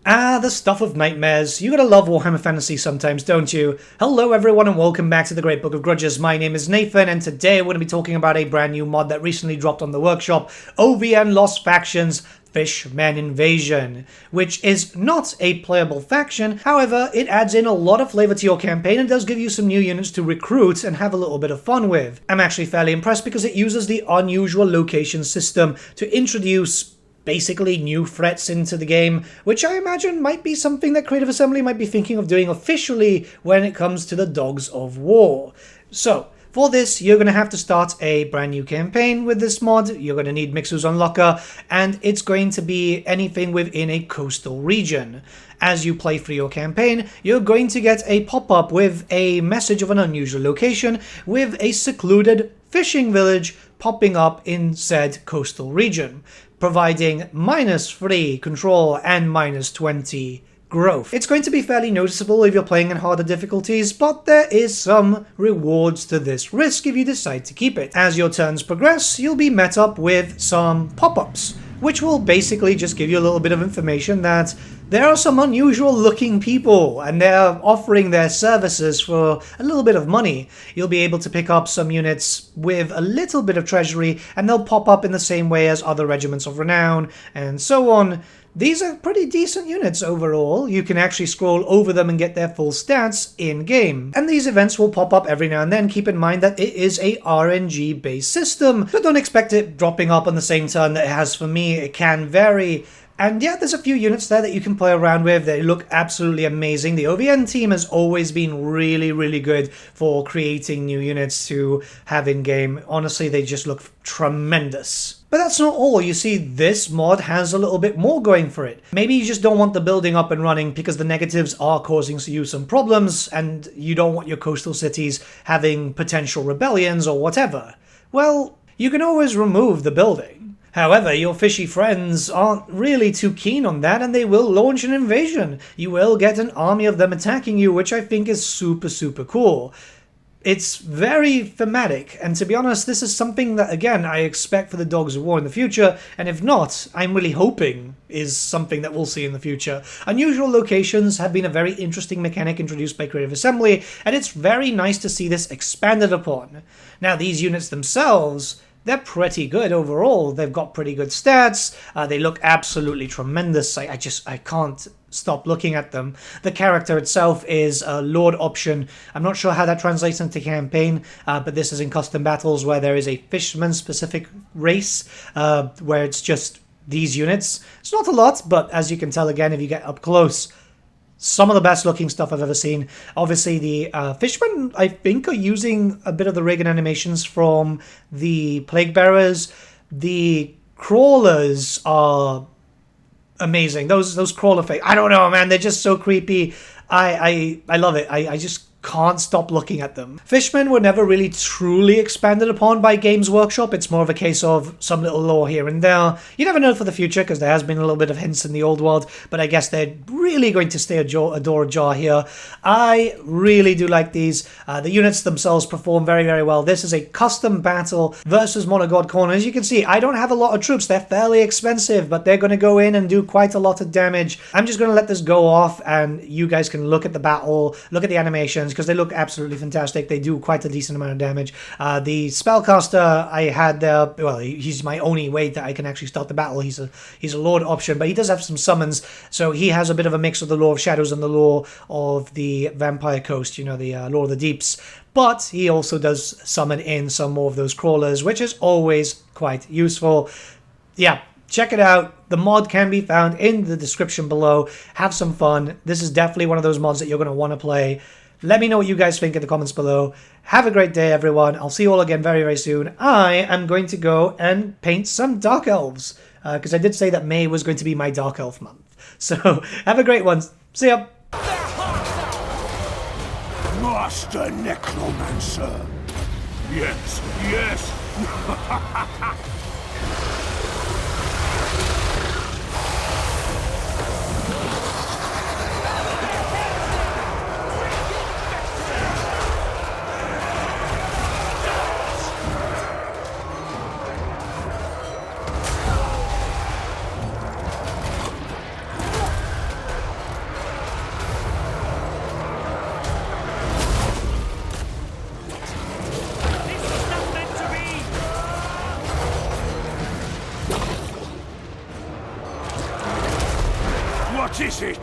The stuff of nightmares. You gotta love Warhammer Fantasy sometimes, don't you? Hello everyone and welcome back to the Great Book of Grudges. My name is Nathan and today we're gonna be talking about a brand new mod that recently dropped on the workshop, OvN Lost Factions Fishmen Invasion, which is not a playable faction. However, it adds in a lot of flavor to your campaign and does give you some new units to recruit and have a little bit of fun with. I'm actually fairly impressed because it uses the unusual location system to introduce basically new threats into the game, which I imagine might be something that Creative Assembly might be thinking of doing officially when it comes to the Dogs of War. So, for this, you're going to have to start a brand new campaign with this mod. You're going to need Mixus Unlocker, and it's going to be anything within a coastal region. As you play through your campaign, you're going to get a pop-up with a message of an unusual location with a secluded fishing village popping up in said coastal region, providing -3 control and -20 growth. It's going to be fairly noticeable if you're playing in harder difficulties, but there is some rewards to this risk if you decide to keep it. As your turns progress, you'll be met up with some pop-ups, which will basically just give you a little bit of information that there are some unusual looking people and they're offering their services for a little bit of money. You'll be able to pick up some units with a little bit of treasury and they'll pop up in the same way as other regiments of renown and so on. These are pretty decent units overall. You can actually scroll over them and get their full stats in-game. And these events will pop up every now and then. Keep in mind that it is a RNG-based system, but don't expect it dropping up on the same turn that it has for me. It can vary. And yeah, there's a few units there that you can play around with. They look absolutely amazing. The OvN team has always been really good for creating new units to have in-game. Honestly, they just look tremendous. But that's not all. You see, this mod has a little bit more going for it. Maybe you just don't want the building up and running because the negatives are causing you some problems and you don't want your coastal cities having potential rebellions or whatever. Well, you can always remove the building. However, your fishy friends aren't really too keen on that and they will launch an invasion. You will get an army of them attacking you, which I think is super cool. It's very thematic, and to be honest, this is something that, again, I expect for the Dogs of War in the future, and if not, I'm really hoping is something that we'll see in the future. Unusual locations have been a very interesting mechanic introduced by Creative Assembly, and it's very nice to see this expanded upon. Now, these units themselves, they're pretty good overall. They've got pretty good stats. They look absolutely tremendous. I can't stop looking at them. The character itself is a Lord option. I'm not sure how that translates into campaign, but this is in custom battles where there is a Fishmen specific race, where it's just these units. It's not a lot, but as you can tell again, if you get up close, some of the best looking stuff I've ever seen. Obviously, the Fishmen, I think, are using a bit of the rig and animations from the Plague Bearers. The Crawlers are amazing. Those crawler face. I don't know, man. They're just so creepy. I love it. I just can't stop looking at them. Fishmen were never really truly expanded upon by Games Workshop. It's more of a case of some little lore here and there. You never know for the future because there has been a little bit of hints in the old world, but I guess they're really going to stay a door ajar here. I really do like these. The units themselves perform very well. This is a custom battle versus Monogod Corner. As you can see, I don't have a lot of troops. They're fairly expensive, but they're going to go in and do quite a lot of damage. I'm just going to let this go off and you guys can look at the battle, look at the animations, because they look absolutely fantastic. They do quite a decent amount of damage. The spellcaster I had there, well, he's my only way that I can actually start the battle. He's a Lord option, but he does have some summons, so he has a bit of a mix of the Lore of Shadows and the Lore of the Vampire Coast, you know, the Lore of the Deeps. But he also does summon in some more of those crawlers, which is always quite useful. Yeah, check it out. The mod can be found in the description below. Have some fun. This is definitely one of those mods that you're going to want to play. Let me know what you guys think in the comments below. Have a great day, everyone. I'll see you all again very soon. I am going to go and paint some Dark Elves, because I did say that May was going to be my Dark Elf month. So, have a great one. See ya! Master Necromancer! Yes! What is it?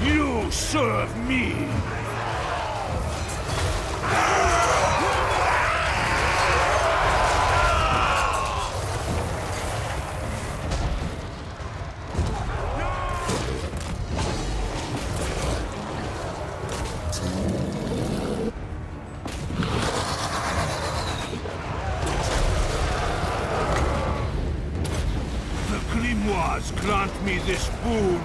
You serve me! The grimoires grant me this boon.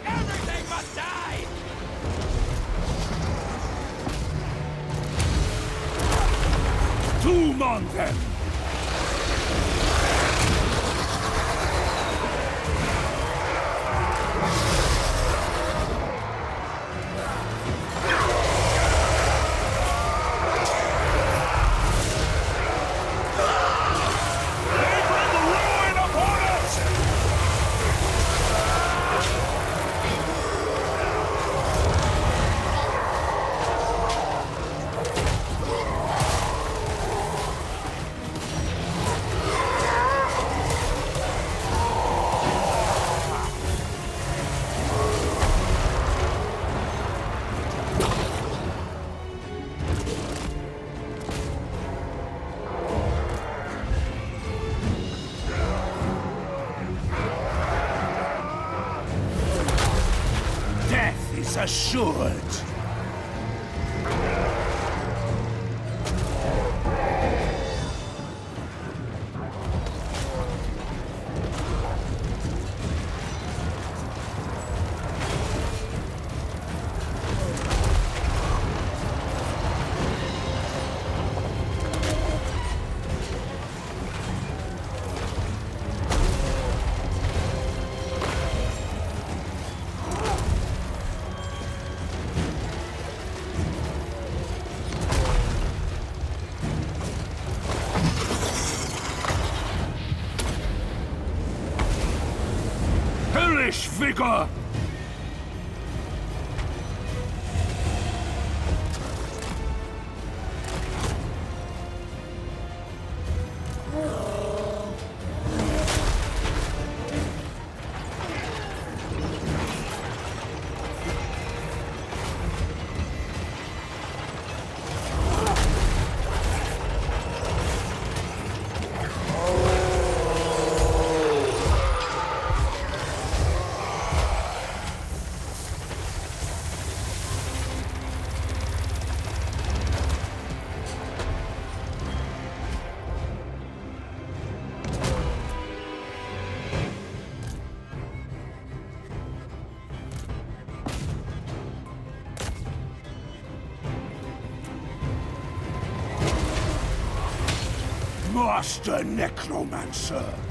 Everything must die! Tomb on them! They bring the ruin upon us! Death is assured. Hellish vigor! Master Necromancer!